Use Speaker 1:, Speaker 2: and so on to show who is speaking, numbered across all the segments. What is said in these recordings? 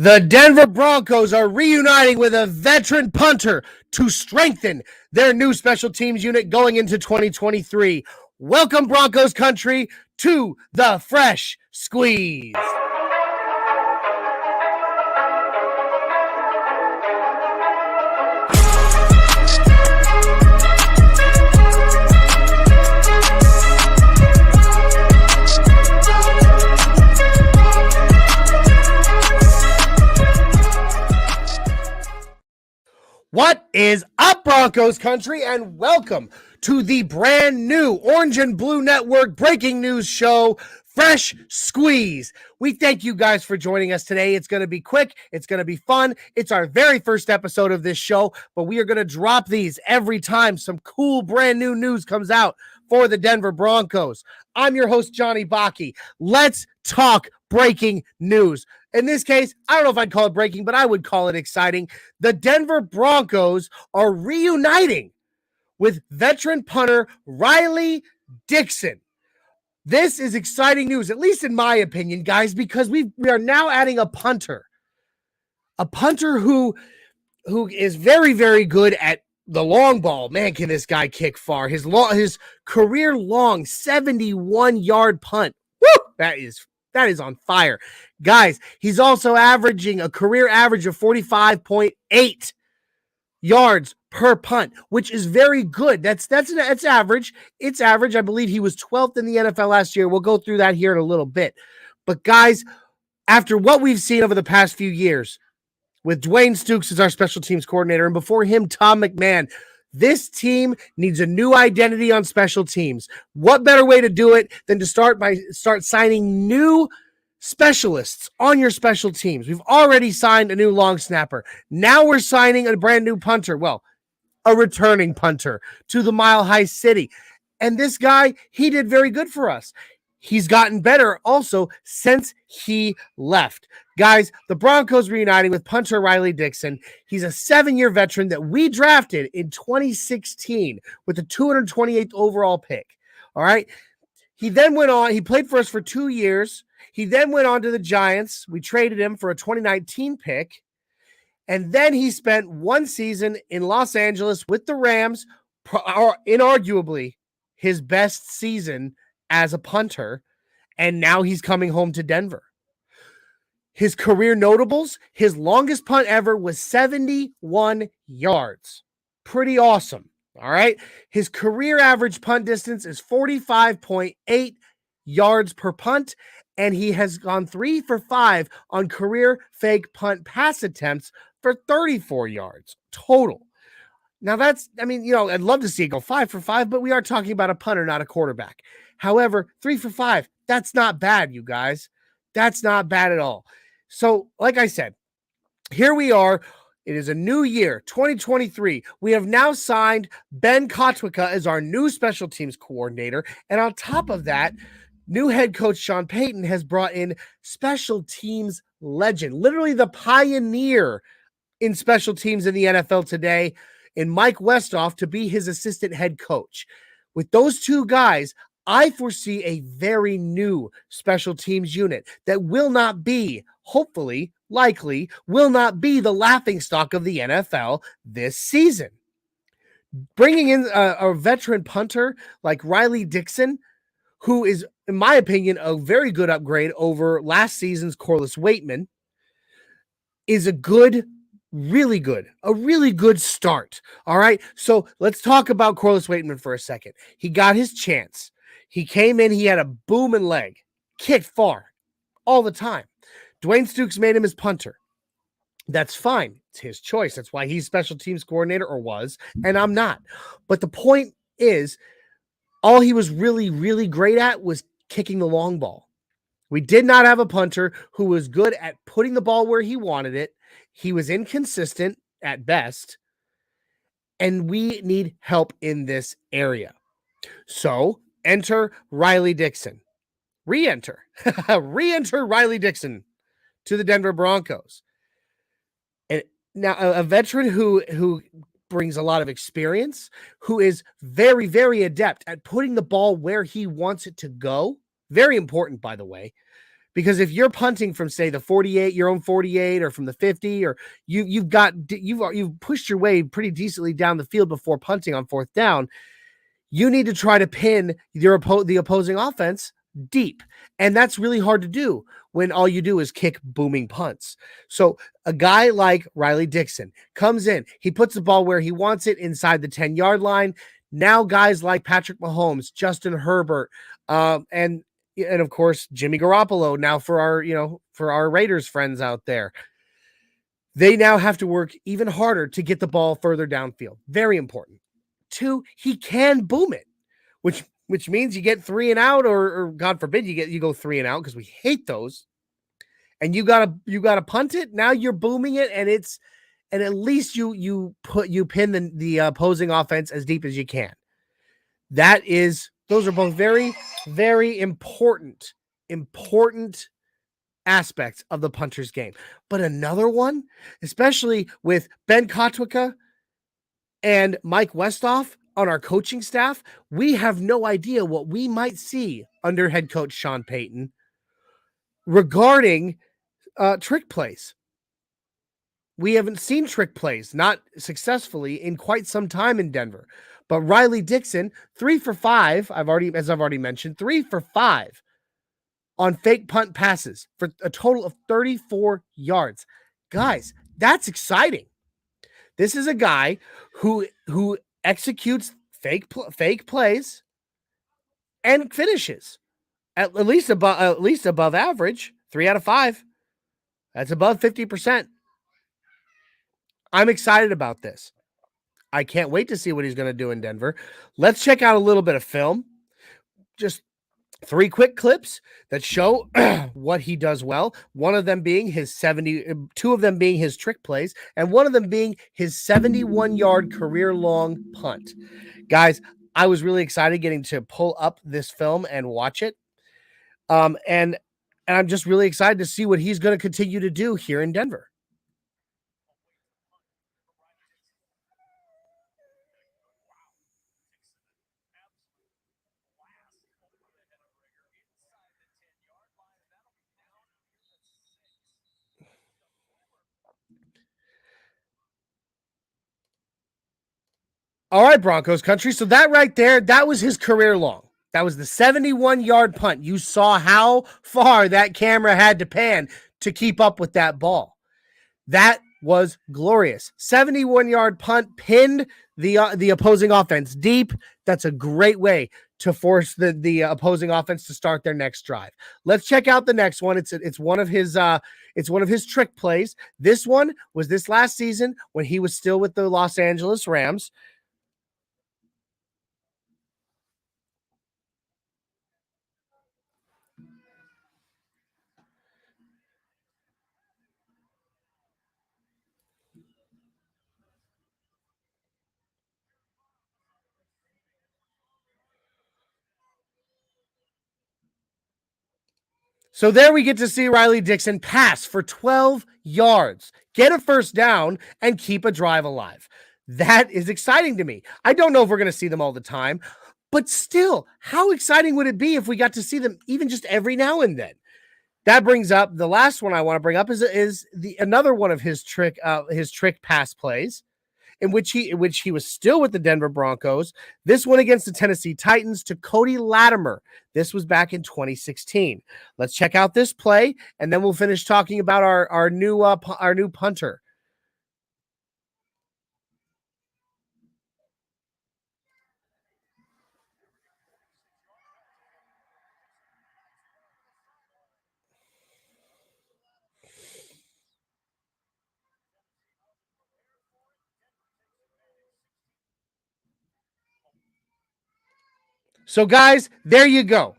Speaker 1: The Denver Broncos are reuniting with a veteran punter to strengthen their new special teams unit going into 2023. Welcome, Broncos Country, to the Fresh Squeeze. What is up, Broncos Country, and welcome to the brand new Orange and Blue Network breaking news show, Fresh Squeeze. We thank you guys for joining us today. It's going to be quick. It's going to be fun. It's our very first episode of this show, but we are going to drop these every time some cool brand new news comes out for the Denver Broncos. I'm your host, Johnny Bakke. Let's talk breaking news. In this case, I don't know if I'd call it breaking, but I would call it exciting. The Denver Broncos are reuniting with veteran punter Riley Dixon. This is exciting news, at least in my opinion, guys, because we are now adding a punter who is very, very good at the long ball. Man, can this guy kick far. His career long 71-yard punt. Woo! That is on fire. Guys, he's also averaging a career average of 45.8 yards per punt, which is very good. That's average. It's average. I believe he was 12th in the NFL last year. We'll go through that here in a little bit. But guys, after what we've seen over the past few years with Dwayne Stukes as our special teams coordinator, and before him, Tom McMahon, this team needs a new identity on special teams. What better way to do it than to start signing new specialists on your special teams? We've already signed a new long snapper. Now we're signing a brand new punter. Well, a returning punter to the Mile High City. And this guy, he did very good for us. He's gotten better also since he left. Guys, the Broncos reuniting with punter Riley Dixon. He's a 7-year veteran that we drafted in 2016 with the 228th overall pick. All right. He then went on. He played for us for 2 years. He then went on to the Giants. We traded him for a 2019 pick. And then he spent 1 season in Los Angeles with the Rams, inarguably his best season as a punter. And now he's coming home to Denver. His career notables, his longest punt ever was 71 yards. Pretty awesome. All right. His career average punt distance is 45.8 yards per punt. And he has gone 3 for 5 on career fake punt pass attempts for 34 yards total. Now I'd love to see it go 5 for 5, but we are talking about a punter, not a quarterback. However, 3 for 5, that's not bad, you guys. That's not bad at all. So, like I said, here we are. It is a new year, 2023. We have now signed Ben Kotwicka as our new special teams coordinator. And on top of that, new head coach Sean Payton has brought in special teams legend, literally the pioneer in special teams in the NFL today, in Mike Westhoff to be his assistant head coach. With those two guys, I foresee a very new special teams unit that will not be, hopefully, likely, will not be the laughingstock of the NFL this season. Bringing in a veteran punter like Riley Dixon, who is, in my opinion, a very good upgrade over last season's Corliss Waitman, is a really good start. All right. So let's talk about Corliss Waitman for a second. He got his chance. He came in, he had a booming leg, kicked far all the time. Dwayne Stukes made him his punter. That's fine. It's his choice. That's why he's special teams coordinator, or was, and I'm not. But the point is, all he was really, really great at was kicking the long ball. We did not have a punter who was good at putting the ball where he wanted it. He was inconsistent at best, and we need help in this area. So enter Riley Dixon. Re-enter Riley Dixon to the Denver Broncos. And now a veteran who brings a lot of experience, who is very, very adept at putting the ball where he wants it to go. Very important, by the way, Because if you're punting from, say, the 48, your own 48, or from the 50, or you've pushed your way pretty decently down the field before punting on fourth down, you need to try to pin the opposing offense deep. And that's really hard to do when all you do is kick booming punts. So a guy like Riley Dixon comes in, he puts the ball where he wants it, inside the 10-yard line. Now guys like Patrick Mahomes, Justin Herbert, and of course Jimmy Garoppolo, now for our Raiders friends out there, they now have to work even harder to get the ball further downfield. Very important. 2, he can boom it, which means you get 3 and out, or God forbid you go 3 and out, because we hate those. And you gotta punt it. Now you're booming it, and at least you pin the opposing offense as deep as you can. Those are both very, very important aspects of the punter's game. But another one, especially with Ben Kotwicka and Mike Westhoff on our coaching staff, we have no idea what we might see under head coach Sean Payton regarding trick plays. We haven't seen trick plays, not successfully, in quite some time in Denver. But Riley Dixon, 3 for 5, as I've already mentioned, 3 for 5 on fake punt passes for a total of 34 yards. Guys, that's exciting. This is a guy who executes fake plays and finishes at least above average. 3 out of 5. That's above 50%. I'm excited about this. I can't wait to see what he's going to do in Denver. Let's check out a little bit of film. Just 3 quick clips that show what he does well. One of them being two of them being his trick plays, and one of them being his 71-yard career-long punt. Guys, I was really excited getting to pull up this film and watch it. And I'm just really excited to see what he's going to continue to do here in Denver. All right, Broncos country. So that right there, that was his career long. That was the 71-yard punt. You saw how far that camera had to pan to keep up with that ball. That was glorious. 71-yard punt, pinned the opposing offense deep. That's a great way to force the opposing offense to start their next drive. Let's check out the next one. It's one of his trick plays. This one was this last season when he was still with the Los Angeles Rams. So there we get to see Riley Dixon pass for 12 yards, get a first down, and keep a drive alive. That is exciting to me. I don't know if we're going to see them all the time, but still, how exciting would it be if we got to see them even just every now and then? That brings up the last one I want to bring up is another one of his trick pass plays, in which he was still with the Denver Broncos. This one against the Tennessee Titans to Cody Latimer. This was back in 2016. Let's check out this play, and then we'll finish talking about our new punter. So, guys, there you go.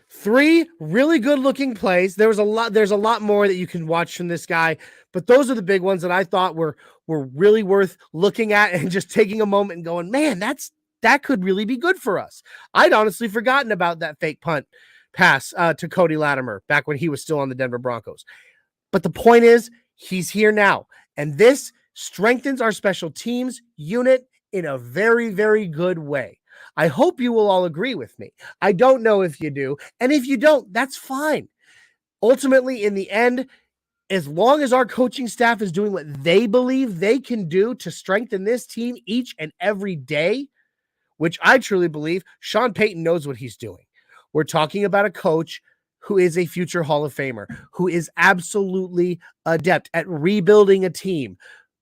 Speaker 1: 3 really good looking plays. There's a lot more that you can watch from this guy, but those are the big ones that I thought were really worth looking at and just taking a moment and going, man, that could really be good for us. I'd honestly forgotten about that fake punt pass to Cody Latimer back when he was still on the Denver Broncos. But the point is, he's here now, and this strengthens our special teams unit in a very, very good way. I hope you will all agree with me. I don't know if you do. And if you don't, that's fine. ultimately, in the end, as long as our coaching staff is doing what they believe they can do to strengthen this team each and every day, which I truly believe Sean Payton knows what he's doing. We're talking about a coach who is a future Hall of Famer, who is absolutely adept at rebuilding a team.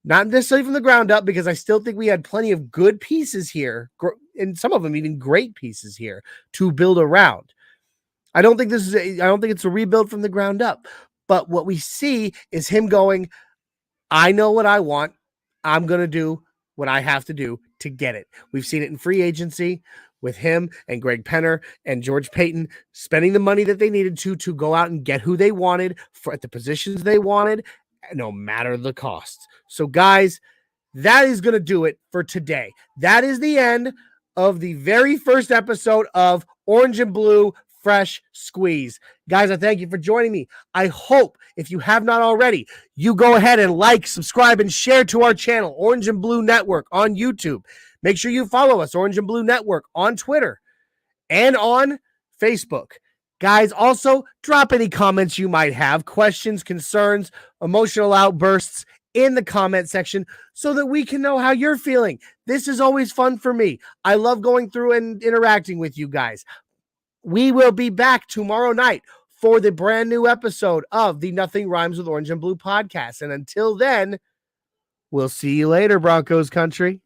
Speaker 1: Not necessarily from the ground up, because I still think we had plenty of good pieces here, and some of them even great pieces here to build around. I don't think it's a rebuild from the ground up. But what we see is him going, I know what I want. I'm going to do what I have to do to get it. We've seen it in free agency with him and Greg Penner and George Payton spending the money that they needed to go out and get who they wanted at the positions they wanted, no matter the cost. So, guys, that is going to do it for today. That is the end of the very first episode of Orange and Blue Fresh Squeeze. Guys, I thank you for joining me. I hope, if you have not already, you go ahead and like, subscribe, and share to our channel, Orange and Blue Network on YouTube. Make sure you follow us, Orange and Blue Network, on Twitter and on Facebook. Guys, also drop any comments you might have, questions, concerns, emotional outbursts in the comment section so that we can know how you're feeling. This is always fun for me. I love going through and interacting with you guys. We will be back tomorrow night for the brand new episode of the Nothing Rhymes with Orange and Blue podcast. And until then, we'll see you later, Broncos country.